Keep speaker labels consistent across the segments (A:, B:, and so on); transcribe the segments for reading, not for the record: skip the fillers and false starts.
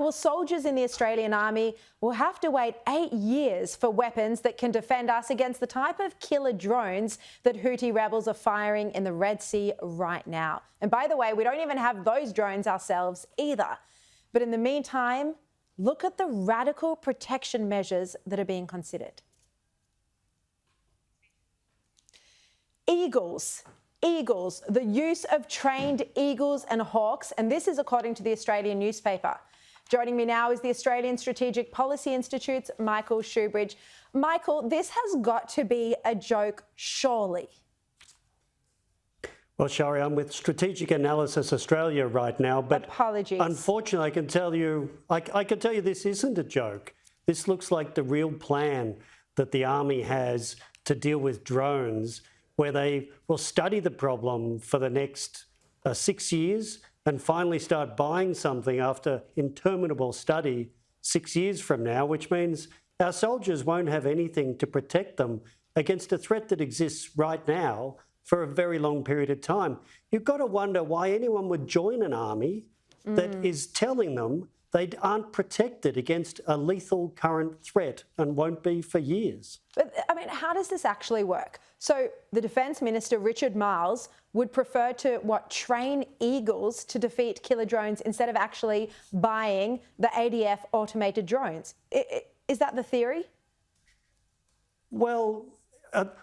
A: Well, soldiers in the Australian Army will have to wait 8 years for weapons that can defend us against the type of killer drones that Houthi rebels are firing in the Red Sea right now. And by the way, we don't even have those drones ourselves either. But in the meantime, look at the radical protection measures that are being considered. Eagles, the use of trained eagles and hawks, and this is according to the Australian newspaper. Joining me now is the Australian Strategic Policy Institute's Michael Shoebridge. Michael, this has got to be a joke, surely.
B: Well, Shari, I'm with Strategic Analysis Australia right now, but
A: apologies.
B: Unfortunately, I can tell you this isn't a joke. This looks like the real plan that the Army has to deal with drones, where they will study the problem for the next 6 years and finally start buying something after interminable study 6 years from now, which means our soldiers won't have anything to protect them against a threat that exists right now for a very long period of time. You've got to wonder why anyone would join an army that is telling them they aren't protected against a lethal current threat and won't be for years.
A: But, I mean, how does this actually work? So the Defence Minister, Richard Marles, would prefer to, train eagles to defeat killer drones instead of actually buying the ADF automated drones. Is that the theory?
B: Well,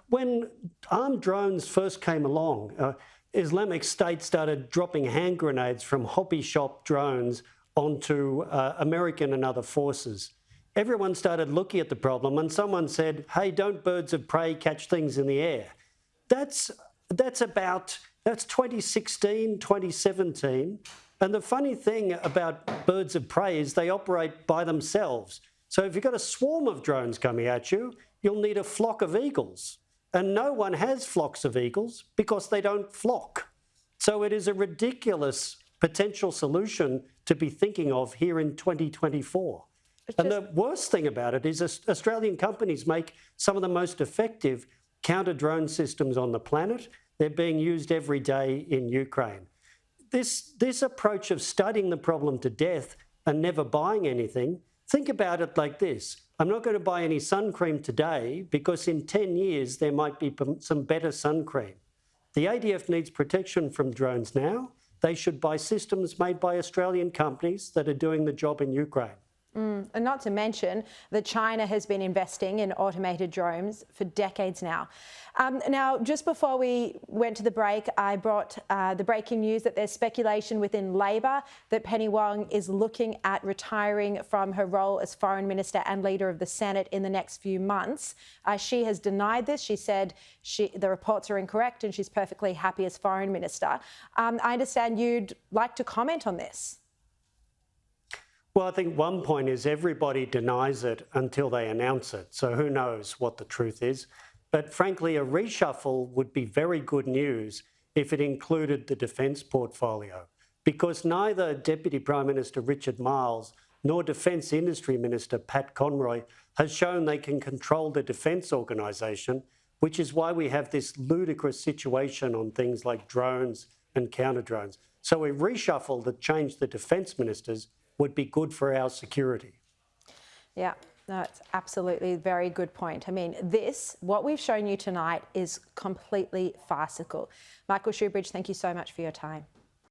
B: when armed drones first came along, Islamic State started dropping hand grenades from hobby shop drones onto American and other forces. Everyone started looking at the problem and someone said, hey, don't birds of prey catch things in the air? That's 2016, 2017. And the funny thing about birds of prey is they operate by themselves. So if you've got a swarm of drones coming at you, you'll need a flock of eagles. And no one has flocks of eagles because they don't flock. So it is a ridiculous potential solution to be thinking of here in 2024. And the worst thing about it is Australian companies make some of the most effective counter-drone systems on the planet. They're being used every day in Ukraine. This approach of studying the problem to death and never buying anything, think about it like this. I'm not going to buy any sun cream today because in 10 years there might be some better sun cream. The ADF needs protection from drones now. They should buy systems made by Australian companies that are doing the job in Ukraine.
A: And not to mention that China has been investing in automated drones for decades now. Now, just before we went to the break, I brought the breaking news that there's speculation within Labor that Penny Wong is looking at retiring from her role as Foreign Minister and Leader of the Senate in the next few months. She has denied this. She said the reports are incorrect and she's perfectly happy as Foreign Minister. I understand you'd like to comment on this.
B: Well, I think one point is everybody denies it until they announce it. So who knows what the truth is. But frankly, a reshuffle would be very good news if it included the defence portfolio, because neither Deputy Prime Minister Richard Marles nor Defence Industry Minister Pat Conroy has shown they can control the defence organisation, which is why we have this ludicrous situation on things like drones and counter-drones. So a reshuffle that changed the defence ministers would be good for our security.
A: Yeah, no, it's absolutely a very good point. I mean, what we've shown you tonight is completely farcical. Michael Shoebridge, thank you so much for your time.